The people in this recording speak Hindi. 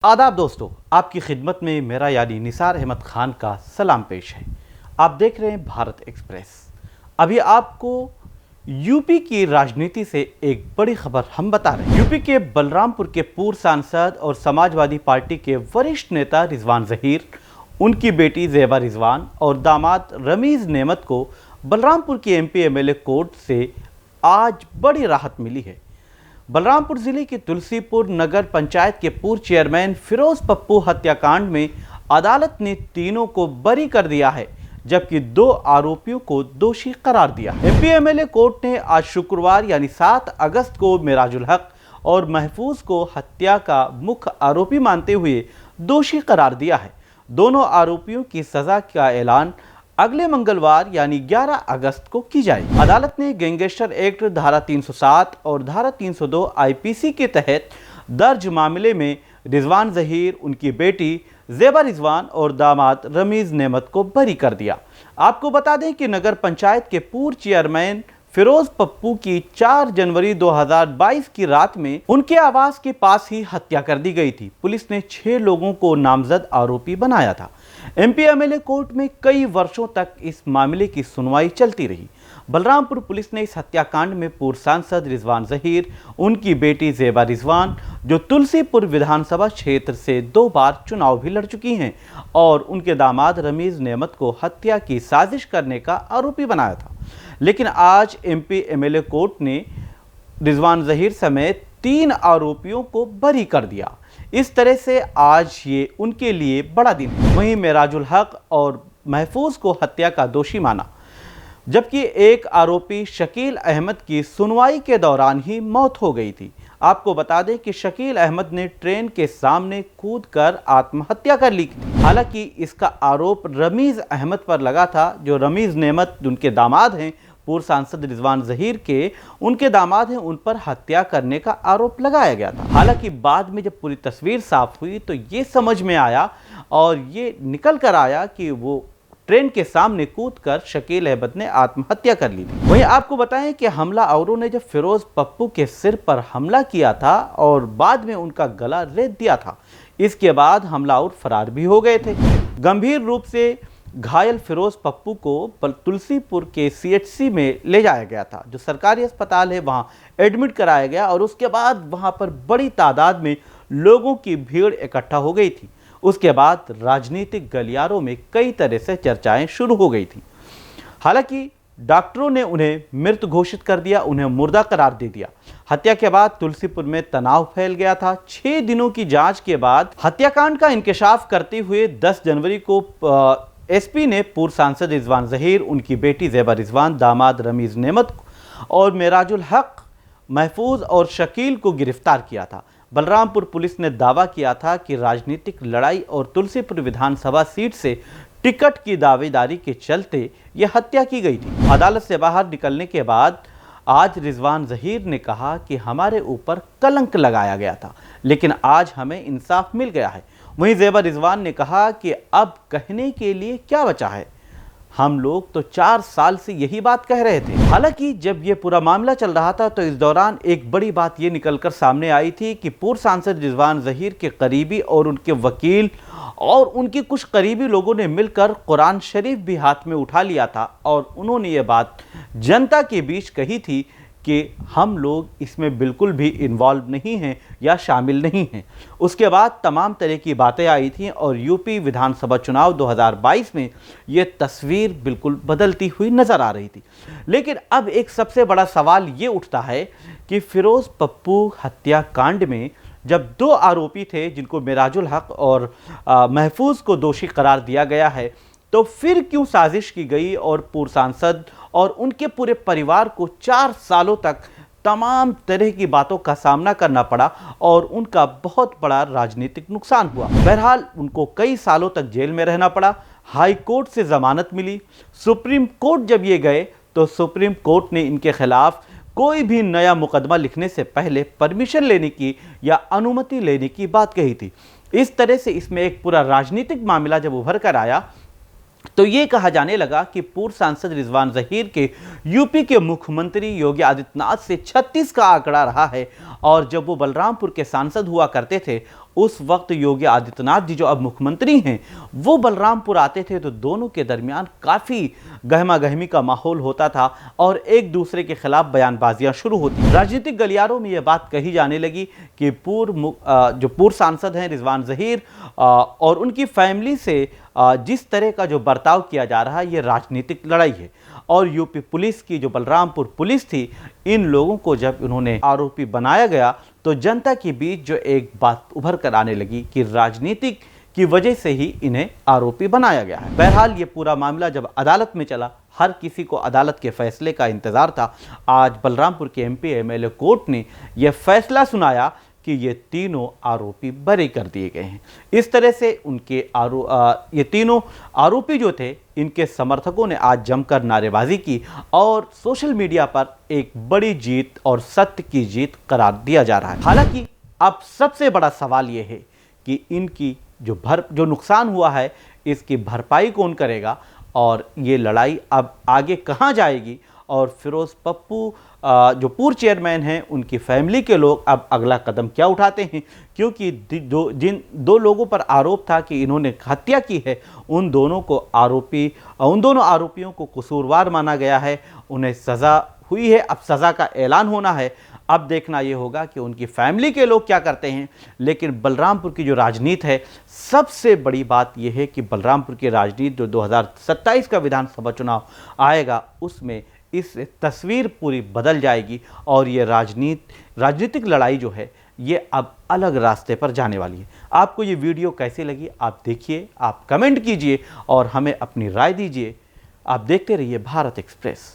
आदाब दोस्तों, आपकी खिदमत में मेरा यानी निसार अहमद खान का सलाम पेश है। आप देख रहे हैं भारत एक्सप्रेस। अभी आपको यूपी की राजनीति से एक बड़ी खबर हम बता रहे हैं। यूपी के बलरामपुर के पूर्व सांसद और समाजवादी पार्टी के वरिष्ठ नेता रिजवान जहीर, उनकी बेटी ज़ेबा रिजवान और दामाद रमीज़ नेमत को बलरामपुर की एमपी एमएलए कोर्ट से आज बड़ी राहत मिली है। बलरामपुर जिले की तुलसीपुर नगर पंचायत के पूर्व चेयरमैन फिरोज पप्पू हत्याकांड में अदालत ने तीनों को बरी कर दिया है, जबकि 2 आरोपियों को दोषी करार दिया। एमपी एमएलए कोर्ट ने आज शुक्रवार यानी 7 अगस्त को मेराजुल हक और महफूज को हत्या का मुख्य आरोपी मानते हुए दोषी करार दिया है। दोनों आरोपियों की सजा का ऐलान अगले मंगलवार यानी 11 अगस्त को की जाएगी। अदालत ने गैंगस्टर एक्ट धारा 307 और धारा 302 आईपीसी के तहत दर्ज मामले में रिजवान जहीर, उनकी बेटी ज़ेबा रिजवान और दामाद रमीज़ नेमत को बरी कर दिया। आपको बता दें कि नगर पंचायत के पूर्व चेयरमैन फिरोज पप्पू की 4 जनवरी 2022 की रात में उनके आवास के पास ही हत्या कर दी गई थी। पुलिस ने 6 लोगों को नामजद आरोपी बनाया था। एमपी एमएलए कोर्ट में कई वर्षों तक इस मामले की सुनवाई चलती रही। बलरामपुर पुलिस ने इस हत्याकांड में पूर्व सांसद रिजवान जहीर, उनकी बेटी ज़ेबा रिजवान, जो तुलसीपुर विधानसभा क्षेत्र से 2 बार चुनाव भी लड़ चुकी हैं, और उनके दामाद रमीज़ नेमत को हत्या की साजिश करने का आरोपी बनाया था। लेकिन आज एमपी एमएलए कोर्ट ने रिजवान जहीर समेत 3 आरोपियों को बरी कर दिया। इस तरह से आज ये उनके लिए बड़ा दिन है। वहीं मेराजुल हक और महफूज को हत्या का दोषी माना, जबकि एक आरोपी शकील अहमद की सुनवाई के दौरान ही मौत हो गई थी। आपको बता दें कि शकील अहमद ने ट्रेन के सामने कूदकर आत्महत्या कर ली थी। हालांकि इसका आरोप रमीज़ अहमद पर लगा था, जो रमीज़ नेमत उनके दामाद हैं, पूर्व सांसद रिजवान जहीर के उनके दामाद हैं, उन पर हत्या करने का आरोप लगाया गया था। हालांकि बाद में जब पूरी तस्वीर साफ हुई तो ये समझ में आया और ये निकल कर आया कि वो ट्रेन के सामने कूदकर शकील अहमद ने आत्महत्या कर ली थी। वहीं आपको बताएं कि हमलावरों ने जब फिरोज पप्पू के सिर पर हमला किया था और बाद में उनका गला रेत दिया था, इसके बाद हमलावर फरार भी हो गए थे। गंभीर रूप से घायल फिरोज पप्पू को तुलसीपुर के सीएचसी में ले जाया गया था, जो सरकारी अस्पताल है, वहां एडमिट कराया गया और उसके बाद वहां पर बड़ी तादाद में लोगों की भीड़ इकट्ठा हो गई थी। उसके बाद राजनीतिक गलियारों में कई तरह से चर्चाएं शुरू हो गई थी। हालांकि डॉक्टरों ने उन्हें मृत घोषित कर दिया, उन्हें मुर्दा करार दे दिया। हत्या के बाद तुलसीपुर में तनाव फैल गया था। 6 दिनों की जांच के बाद हत्याकांड का इंकशाफ करते हुए 10 जनवरी को एसपी ने पूर्व सांसद रिजवान जहीर, उनकी बेटी ज़ेबा रिजवान, दामाद रमीज़ नेमत और मेराजुल हक, महफूज और शकील को गिरफ्तार किया था। बलरामपुर पुलिस ने दावा किया था कि राजनीतिक लड़ाई और तुलसीपुर विधानसभा सीट से टिकट की दावेदारी के चलते यह हत्या की गई थी। अदालत से बाहर निकलने के बाद आज रिजवान जहीर ने कहा कि हमारे ऊपर कलंक लगाया गया था, लेकिन आज हमें इंसाफ मिल गया है। वहीं ज़ेबा रिजवान ने कहा कि अब कहने के लिए क्या बचा है, हम लोग तो 4 साल से यही बात कह रहे थे। हालांकि जब ये पूरा मामला चल रहा था तो इस दौरान एक बड़ी बात ये निकलकर सामने आई थी कि पूर्व सांसद रिजवान जहीर के करीबी और उनके वकील और उनके कुछ करीबी लोगों ने मिलकर कुरान शरीफ भी हाथ में उठा लिया था और उन्होंने ये बात जनता के बीच कही थी कि हम लोग इसमें बिल्कुल भी इन्वॉल्व नहीं हैं या शामिल नहीं हैं। उसके बाद तमाम तरह की बातें आई थीं और यूपी विधानसभा चुनाव 2022 में ये तस्वीर बिल्कुल बदलती हुई नज़र आ रही थी। लेकिन अब एक सबसे बड़ा सवाल ये उठता है कि फिरोज पप्पू हत्याकांड में जब 2 आरोपी थे, जिनको मेराजुल हक और महफूज को दोषी करार दिया गया है, तो फिर क्यों साजिश की गई और पूर्व सांसद और उनके पूरे परिवार को 4 सालों तक तमाम तरह की बातों का सामना करना पड़ा और उनका बहुत बड़ा राजनीतिक नुकसान हुआ। बहरहाल उनको कई सालों तक जेल में रहना पड़ा। हाई कोर्ट से जमानत मिली। सुप्रीम कोर्ट जब ये गए तो सुप्रीम कोर्ट ने इनके खिलाफ कोई भी नया मुकदमा लिखने से पहले परमिशन लेने की या अनुमति लेने की बात कही थी। इस तरह से इसमें एक पूरा राजनीतिक मामला जब उभर कर आया तो ये कहा जाने लगा कि पूर्व सांसद रिजवान जहीर के यूपी के मुख्यमंत्री योगी आदित्यनाथ से 36 का आंकड़ा रहा है और जब वो बलरामपुर के सांसद हुआ करते थे उस वक्त योगी आदित्यनाथ जी जो अब मुख्यमंत्री हैं वो बलरामपुर आते थे तो दोनों के दरमियान काफ़ी गहमा गहमी का माहौल होता था और एक दूसरे के खिलाफ बयानबाजियां शुरू होती। राजनीतिक गलियारों में यह बात कही जाने लगी कि जो पूर्व सांसद हैं रिजवान ज़हीर और उनकी फैमिली से जिस तरह का जो बर्ताव किया जा रहा है ये राजनीतिक लड़ाई है। और यूपी पुलिस की जो बलरामपुर पुलिस थी, इन लोगों को जब उन्होंने आरोपी बनाया गया तो जनता के बीच जो एक बात उभर कर आने लगी कि राजनीतिक की वजह से ही इन्हें आरोपी बनाया गया है। बहरहाल ये पूरा मामला जब अदालत में चला, हर किसी को अदालत के फैसले का इंतजार था। आज बलरामपुर के एमपी एमएलए कोर्ट ने यह फैसला सुनाया कि ये तीनों आरोपी बरी कर दिए गए हैं। इस तरह से ये तीनों आरोपी जो थे, इनके समर्थकों ने आज जमकर नारेबाजी की और सोशल मीडिया पर एक बड़ी जीत और सत्य की जीत करार दिया जा रहा है। हालांकि अब सबसे बड़ा सवाल ये है कि इनकी जो नुकसान हुआ है इसकी भरपाई कौन करेगा और ये लड़ाई अब आगे कहां जाएगी। और फिरोज पप्पू जो पूर्व चेयरमैन हैं, उनकी फैमिली के लोग अब अगला कदम क्या उठाते हैं, क्योंकि जिन दो लोगों पर आरोप था कि इन्होंने हत्या की है, उन दोनों आरोपियों को कसूरवार माना गया है, उन्हें सज़ा हुई है। अब सज़ा का ऐलान होना है। अब देखना ये होगा कि उनकी फैमिली के लोग क्या करते हैं। लेकिन बलरामपुर की जो राजनीति है, सबसे बड़ी बात यह है कि बलरामपुर की राजनीति जो 2027 का विधानसभा चुनाव आएगा उसमें इस तस्वीर पूरी बदल जाएगी और ये राजनीतिक लड़ाई जो है ये अब अलग रास्ते पर जाने वाली है। आपको ये वीडियो कैसी लगी आप देखिए, आप कमेंट कीजिए और हमें अपनी राय दीजिए। आप देखते रहिए भारत एक्सप्रेस।